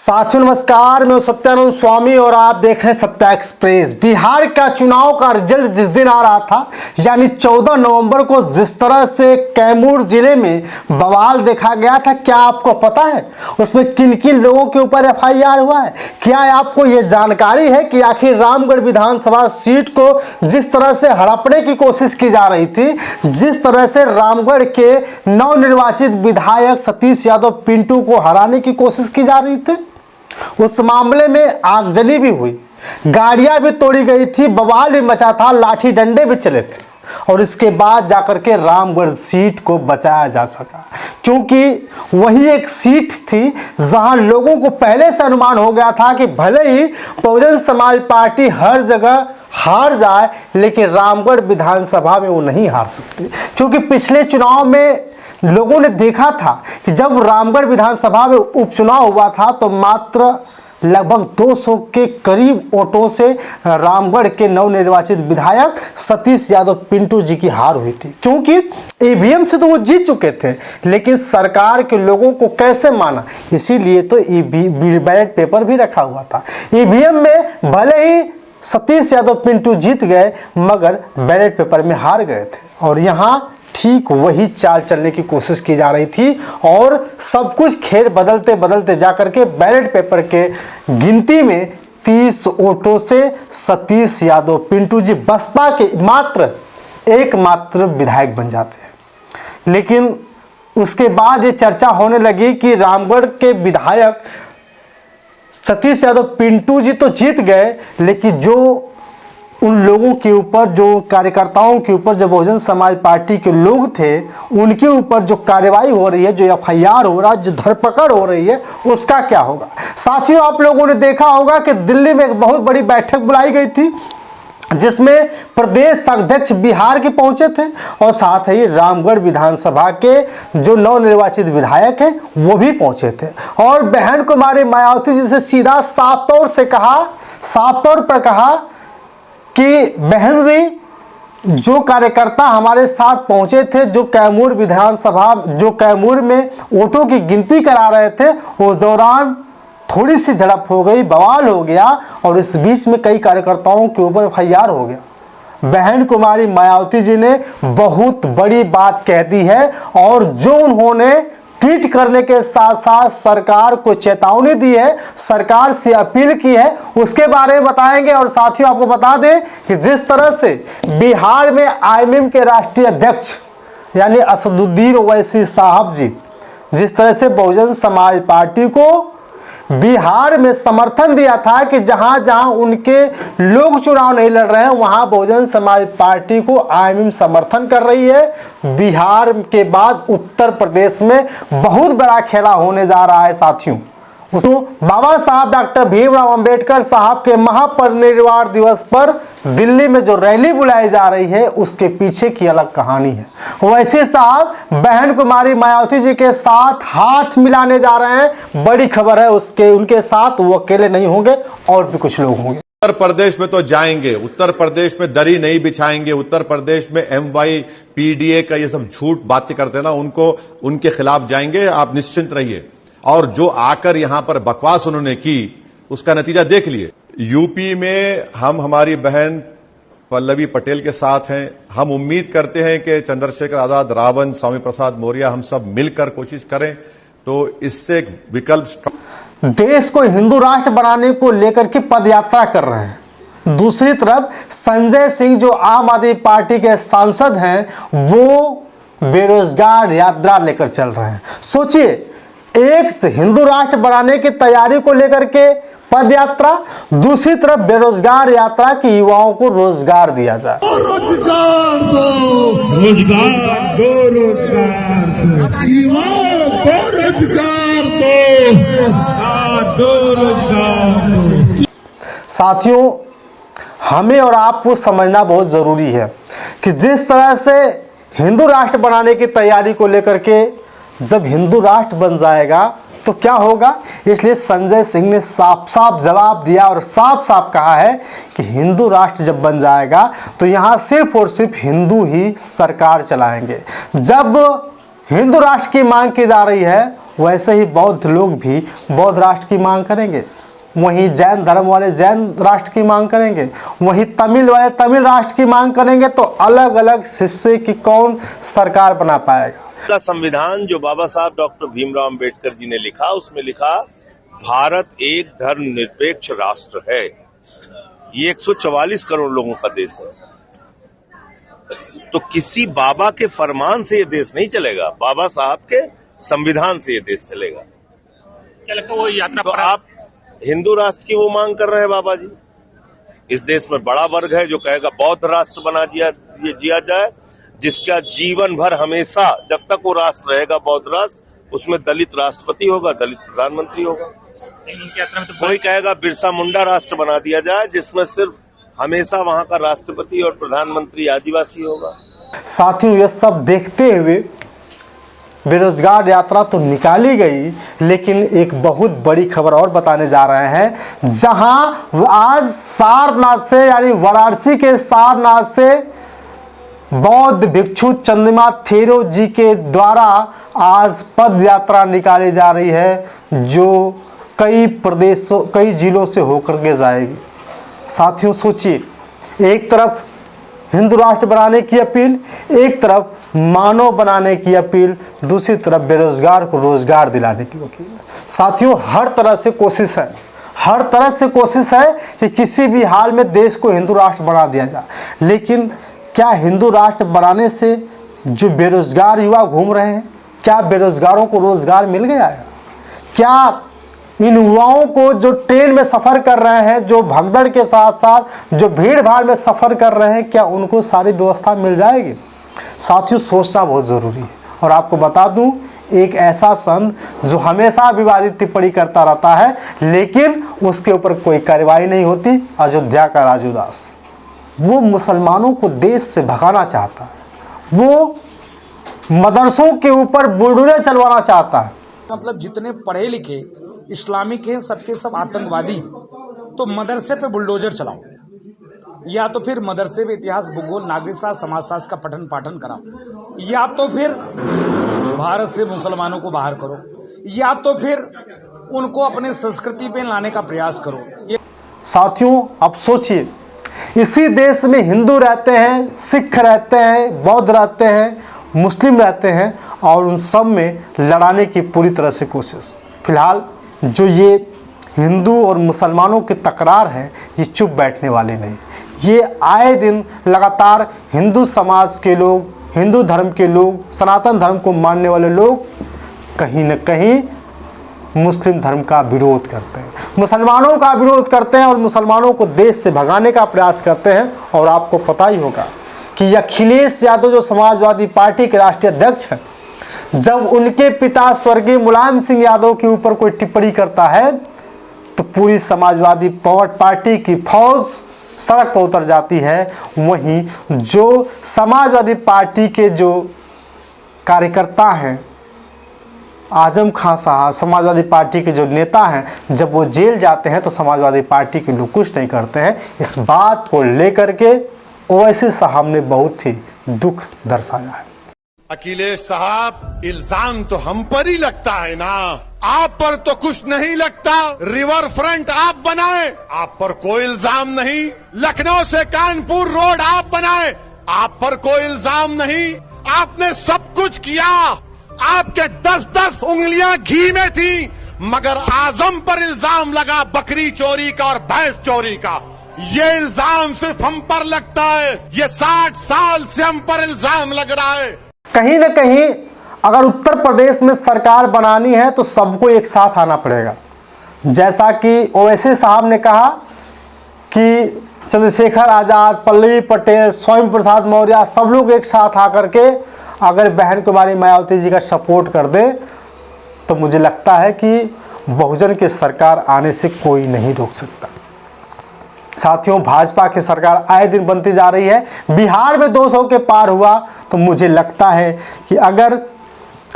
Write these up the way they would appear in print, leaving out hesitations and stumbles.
साथियों नमस्कार, मैं सत्यानंद स्वामी और आप देख रहे हैं सत्या एक्सप्रेस। बिहार का चुनाव का रिजल्ट जिस दिन आ रहा था यानी 14 नवंबर को, जिस तरह से कैमूर जिले में बवाल देखा गया था, क्या आपको पता है उसमें किन किन लोगों के ऊपर एफआईआर हुआ है? क्या आपको ये जानकारी है कि आखिर रामगढ़ विधानसभा सीट को जिस तरह से हड़पने की कोशिश की जा रही थी, जिस तरह से रामगढ़ के नवनिर्वाचित विधायक सतीश यादव पिंटू को हराने की कोशिश की जा रही थी, उस मामले में आगजनी भी हुई, गाड़ियां भी तोड़ी गई थी, बवाल भी मचा था, लाठी डंडे भी चले थे और इसके बाद जाकर के रामगढ़ सीट को बचाया जा सका, क्योंकि वही एक सीट थी जहां लोगों को पहले से अनुमान हो गया था कि भले ही बहुजन समाज पार्टी हर जगह हार जाए लेकिन रामगढ़ विधानसभा में वो नहीं हार सकती, क्योंकि पिछले चुनाव में लोगों ने देखा था कि जब रामगढ़ विधानसभा में उपचुनाव हुआ था तो मात्र लगभग 200 के करीब वोटों से रामगढ़ के नवनिर्वाचित विधायक सतीश यादव पिंटू जी की हार हुई थी, क्योंकि ईवीएम से तो वो जीत चुके थे लेकिन सरकार के लोगों को कैसे माना, इसीलिए तो बैलेट पेपर भी रखा हुआ था। ईवीएम में भले ही सतीश यादव पिंटू जीत गए मगर बैलेट पेपर में हार गए थे और यहाँ ठीक वही चाल चलने की कोशिश की जा रही थी और सब कुछ खेल बदलते बदलते जाकर के बैलेट पेपर के गिनती में 30 वोटों से सतीश यादव पिंटू जी बसपा के एकमात्र विधायक बन जाते हैं। लेकिन उसके बाद ये चर्चा होने लगी कि रामगढ़ के विधायक सतीश यादव पिंटू जी तो जीत गए लेकिन जो उन लोगों के ऊपर, जो कार्यकर्ताओं के ऊपर, जो बहुजन समाज पार्टी के लोग थे उनके ऊपर जो कार्रवाई हो रही है, जो एफआईआर हो रहा है, जो धरपकड़ हो रही है, उसका क्या होगा? साथियों, आप लोगों ने देखा होगा कि दिल्ली में एक बहुत बड़ी बैठक बुलाई गई थी जिसमें प्रदेश अध्यक्ष बिहार के पहुंचे थे और साथ ही रामगढ़ विधानसभा के जो नवनिर्वाचित विधायक हैं वो भी पहुंचे थे और बहन कुमारी मायावती जी से सीधा साफ तौर पर कहा कि बहन जी, जो कार्यकर्ता हमारे साथ पहुंचे थे, जो कैमूर विधानसभा, जो कैमूर में वोटों की गिनती करा रहे थे, उस दौरान थोड़ी सी झड़प हो गई, बवाल हो गया और इस बीच में कई कार्यकर्ताओं के ऊपर एफआईआर हो गया। बहन कुमारी मायावती जी ने बहुत बड़ी बात कह दी है और जो उन्होंने ट्वीट करने के साथ साथ सरकार को चेतावनी दी है, सरकार से अपील की है, उसके बारे में बताएंगे। और साथियों, आपको बता दें कि जिस तरह से बिहार में आईएमएम के राष्ट्रीय अध्यक्ष यानी असदुद्दीन ओवैसी साहब जी जिस तरह से बहुजन समाज पार्टी को बिहार में समर्थन दिया था कि जहां जहां उनके लोग चुनाव नहीं लड़ रहे हैं वहां बहुजन समाज पार्टी को आईएमएम समर्थन कर रही है। बिहार के बाद उत्तर प्रदेश में बहुत बड़ा खेला होने जा रहा है साथियों। उसमें बाबा साहब डॉक्टर भीमराव अंबेडकर साहब के महापरिनिर्वाण दिवस पर दिल्ली में जो रैली बुलाई जा रही है उसके पीछे की अलग कहानी है। वैसे साहब बहन कुमारी मायावती जी के साथ हाथ मिलाने जा रहे हैं, बड़ी खबर है उनके साथ वो अकेले नहीं होंगे और भी कुछ लोग होंगे। उत्तर प्रदेश में तो जाएंगे, उत्तर प्रदेश में दरी नहीं बिछाएंगे, उत्तर प्रदेश में MYPDA का ये सब झूठ बातें करते हैं ना, उनके खिलाफ जाएंगे, आप निश्चिंत रहिए। और जो आकर यहां पर बकवास उन्होंने की उसका नतीजा देख लिए। यूपी में हम हमारी बहन पल्लवी पटेल के साथ हैं। हम उम्मीद करते हैं कि चंद्रशेखर आजाद, रावण, स्वामी प्रसाद मौर्य, हम सब मिलकर कोशिश करें तो इससे एक विकल्प। देश को हिंदू राष्ट्र बनाने को लेकर के पदयात्रा कर रहे हैं। दूसरी तरफ संजय सिंह जो आम आदमी पार्टी के सांसद हैं वो बेरोजगार यात्रा लेकर चल रहे हैं। सोचिए, एक हिंदू राष्ट्र बनाने की तैयारी को लेकर के पदयात्रा, दूसरी तरफ बेरोजगार यात्रा की युवाओं को रोजगार दिया जाए। रोजगार दो, रोजगार दो, रोजगार दो, युवाओं को रोजगार दो, रोजगार दो। साथियों, हमें और आपको समझना बहुत जरूरी है कि जिस तरह से हिंदू राष्ट्र बनाने की तैयारी को लेकर के जब हिंदू राष्ट्र बन जाएगा तो क्या होगा, इसलिए संजय सिंह ने साफ साफ जवाब दिया और साफ साफ कहा है कि हिंदू राष्ट्र जब बन जाएगा तो यहाँ सिर्फ और सिर्फ हिंदू ही सरकार चलाएंगे। जब हिंदू राष्ट्र की मांग की जा रही है वैसे ही बौद्ध लोग भी बौद्ध राष्ट्र की मांग करेंगे, वहीं जैन धर्म वाले जैन राष्ट्र की मांग करेंगे, वहीं तमिल वाले तमिल राष्ट्र की मांग करेंगे। तो अलग अलग हिस्से की कौन सरकार बना पाएगा? का संविधान जो बाबा साहब डॉक्टर भीमराव अंबेडकर जी ने लिखा, उसमें लिखा भारत एक धर्मनिरपेक्ष राष्ट्र है। ये 144 करोड़ लोगों का देश है। तो किसी बाबा के फरमान से ये देश नहीं चलेगा, बाबा साहब के संविधान से ये देश चलेगा। क्या लगता है वो यात्रा तो आप हिंदू राष्ट्र की वो मांग कर रहे हैं बाबा जी। इस देश में बड़ा वर्ग है जो कहेगा बौद्ध राष्ट्र बना जिया जाए, जिसका जीवन भर हमेशा जब तक वो राष्ट्र रहेगा बौद्ध राष्ट्र, उसमें दलित राष्ट्रपति होगा, दलित प्रधानमंत्री होगा। उनकी यात्रा में तो कोई कहेगा बिरसा मुंडा राष्ट्र बना दिया जाए, जिसमें सिर्फ हमेशा वहां का राष्ट्रपति और प्रधानमंत्री आदिवासी होगा। साथियों, ये सब देखते हुए बेरोजगार यात्रा तो निकाली गई, लेकिन एक बहुत बड़ी खबर और बताने जा रहे हैं। जहां आज सारनाथ से यानी वाराणसी के सारनाथ से बौद्ध भिक्षु चंद्रिमा थेरो जी के द्वारा आज पद यात्रा निकाली जा रही है, जो कई जिलों से होकर के जाएगी। साथियों सोचिए, एक तरफ हिंदू राष्ट्र बनाने की अपील, एक तरफ मानव बनाने की अपील, दूसरी तरफ बेरोजगार को रोजगार दिलाने की अपील। साथियों, हर तरह से कोशिश है कि किसी भी हाल में देश को हिंदू राष्ट्र बना दिया जाए। लेकिन क्या हिंदू राष्ट्र बनाने से जो बेरोजगार युवा घूम रहे हैं, क्या बेरोजगारों को रोजगार मिल गया है? क्या इन युवाओं को जो ट्रेन में सफ़र कर रहे हैं, जो भगदड़ के साथ साथ जो भीड़ भाड़ में सफ़र कर रहे हैं, क्या उनको सारी व्यवस्था मिल जाएगी? साथियों, सोचना बहुत ज़रूरी है। और आपको बता दूं, एक ऐसा संत जो हमेशा विवादित टिप्पणी करता रहता है, लेकिन उसके ऊपर कोई कार्रवाई नहीं होती, अयोध्या का राजू दास, वो मुसलमानों को देश से भगाना चाहता है, वो मदरसों के ऊपर बुलडोजर चलवाना चाहता है। मतलब जितने पढ़े लिखे इस्लामिक हैं, सबके सब आतंकवादी। तो मदरसे पे बुलडोजर चलाओ, या तो फिर मदरसे में इतिहास, भूगोल, नागरिक शास्त्र, समाजशास्त्र का पठन पाठन कराओ, या तो फिर भारत से मुसलमानों को बाहर करो, या तो फिर उनको अपने संस्कृति पे लाने का प्रयास करो। साथियों, अब सोचिए, इसी देश में हिंदू रहते हैं, सिख रहते हैं, बौद्ध रहते हैं, मुस्लिम रहते हैं, और उन सब में लड़ाने की पूरी तरह से कोशिश। फिलहाल जो ये हिंदू और मुसलमानों की तकरार है, ये चुप बैठने वाली नहीं। ये आए दिन लगातार हिंदू समाज के लोग, हिंदू धर्म के लोग, सनातन धर्म को मानने वाले लोग कहीं न कहीं मुस्लिम धर्म का विरोध करते हैं, मुसलमानों का विरोध करते हैं और मुसलमानों को देश से भगाने का प्रयास करते हैं। और आपको पता ही होगा कि अखिलेश यादव जो समाजवादी पार्टी के राष्ट्रीय अध्यक्ष हैं, जब उनके पिता स्वर्गीय मुलायम सिंह यादव के ऊपर कोई टिप्पणी करता है तो पूरी समाजवादी पार्टी की फौज सड़क पर उतर जाती है। वहीं जो समाजवादी पार्टी के जो कार्यकर्ता हैं, आजम खान साहब, समाजवादी पार्टी के जो नेता हैं, जब वो जेल जाते हैं तो समाजवादी पार्टी के लोग कुछ नहीं करते हैं। इस बात को लेकर के ओवैसी साहब ने बहुत ही दुख दर्शाया है। अखिलेश साहब, इल्जाम तो हम पर ही लगता है ना, आप पर तो कुछ नहीं लगता। रिवर फ्रंट आप बनाए, आप पर कोई इल्जाम नहीं। लखनऊ से कानपुर रोड आप बनाए, आप पर कोई इल्जाम नहीं। आपने सब कुछ किया, आपके 10-10 उंगलियां घी में थी, मगर आजम पर इल्जाम लगा बकरी चोरी का और भैंस चोरी का। ये इल्जाम सिर्फ हम पर लगता है, ये 60 साल से हम पर इल्जाम लग रहा है। कहीं न कहीं अगर उत्तर प्रदेश में सरकार बनानी है तो सबको एक साथ आना पड़ेगा। जैसा कि ओवैसी साहब ने कहा कि चंद्रशेखर आज़ाद, पल्लवी पटेल, स्वामी प्रसाद मौर्य, सब लोग एक साथ आकर के अगर बहन कुमारी मायावती जी का सपोर्ट कर दे तो मुझे लगता है कि बहुजन की सरकार आने से कोई नहीं रोक सकता। साथियों, भाजपा की सरकार आए दिन बनती जा रही है। बिहार में 200 के पार हुआ तो मुझे लगता है कि अगर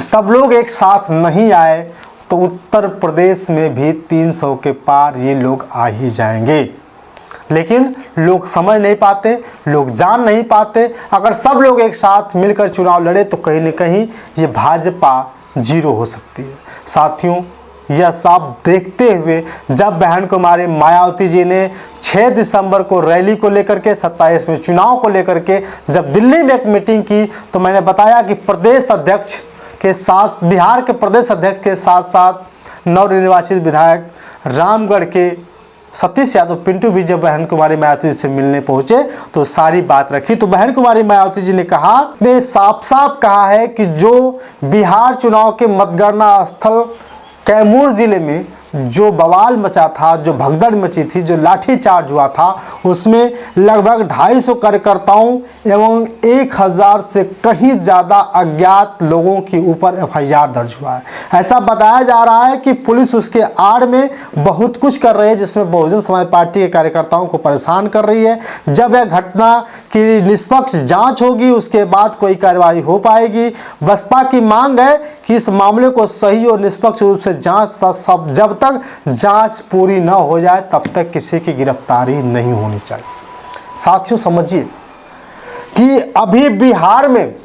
सब लोग एक साथ नहीं आए तो उत्तर प्रदेश में भी 300 के पार ये लोग आ ही जाएंगे। लेकिन लोग समझ नहीं पाते, लोग जान नहीं पाते। अगर सब लोग एक साथ मिलकर चुनाव लड़े तो कहीं न कहीं ये भाजपा जीरो हो सकती है। साथियों, यह साफ देखते हुए जब बहन कुमारी मायावती जी ने 6 दिसंबर को रैली को लेकर के 27 में चुनाव को लेकर के जब दिल्ली में एक मीटिंग की, तो मैंने बताया कि प्रदेश अध्यक्ष के साथ, बिहार के प्रदेश अध्यक्ष के साथ साथ नवनिर्वाचित विधायक रामगढ़ के सतीश यादव पिंटू भी जब बहन कुमारी मायावती जी से मिलने पहुंचे तो सारी बात रखी। तो बहन कुमारी मायावती जी ने कहा, ने साफ साफ कहा है कि जो बिहार चुनाव के मतगणना स्थल कैमूर जिले में जो बवाल मचा था, जो भगदड़ मची थी, जो लाठीचार्ज हुआ था, उसमें लगभग 250 कार्यकर्ताओं एवं 1000 से कहीं ज़्यादा अज्ञात लोगों के ऊपर FIR दर्ज हुआ है। ऐसा बताया जा रहा है कि पुलिस उसके आड़ में बहुत कुछ कर रही है, जिसमें बहुजन समाज पार्टी के कार्यकर्ताओं को परेशान कर रही है। जब यह घटना की निष्पक्ष जाँच होगी उसके बाद कोई कार्रवाई हो पाएगी। बसपा की मांग है कि इस मामले को सही और निष्पक्ष रूप से जब तक जांच पूरी न हो जाए तब तक किसी की गिरफ्तारी नहीं होनी चाहिए। साथियों, समझिए कि अभी बिहार में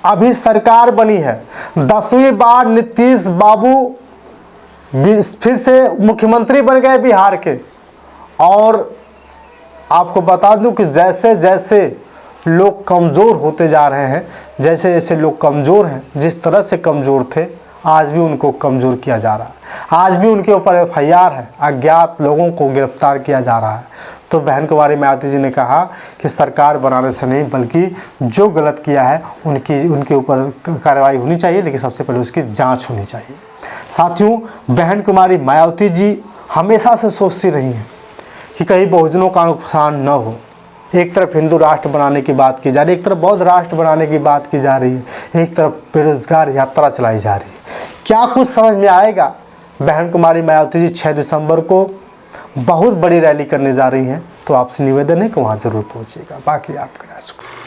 अभी सरकार बनी है, 10वीं बार नीतीश बाबू फिर से मुख्यमंत्री बन गए बिहार के। और आपको बता दूं कि जैसे जैसे लोग कमज़ोर होते जा रहे हैं, जैसे जैसे लोग कमज़ोर हैं, जिस तरह से कमज़ोर थे आज भी उनको कमज़ोर किया जा रहा है। आज भी उनके ऊपर FIR है, अज्ञात लोगों को गिरफ्तार किया जा रहा है। तो बहन कुमारी मायावती जी ने कहा कि सरकार बनाने से नहीं बल्कि जो गलत किया है उनके ऊपर कार्रवाई होनी चाहिए, लेकिन सबसे पहले उसकी जांच होनी चाहिए। साथियों, बहन कुमारी मायावती जी हमेशा से सोचती रही हैं कि कहीं बहुजनों का नुकसान न हो। एक तरफ हिंदू राष्ट्र बनाने की बात की जा रही है, एक तरफ बौद्ध राष्ट्र बनाने की बात की जा रही है, एक तरफ बेरोजगार यात्रा चलाई जा रही है। क्या कुछ समझ में आएगा? बहन कुमारी मायावती जी 6 दिसंबर को बहुत बड़ी रैली करने जा रही हैं, तो आपसे निवेदन है कि वहाँ जरूर पहुँचिएगा। बाकी आपका शुक्रिया।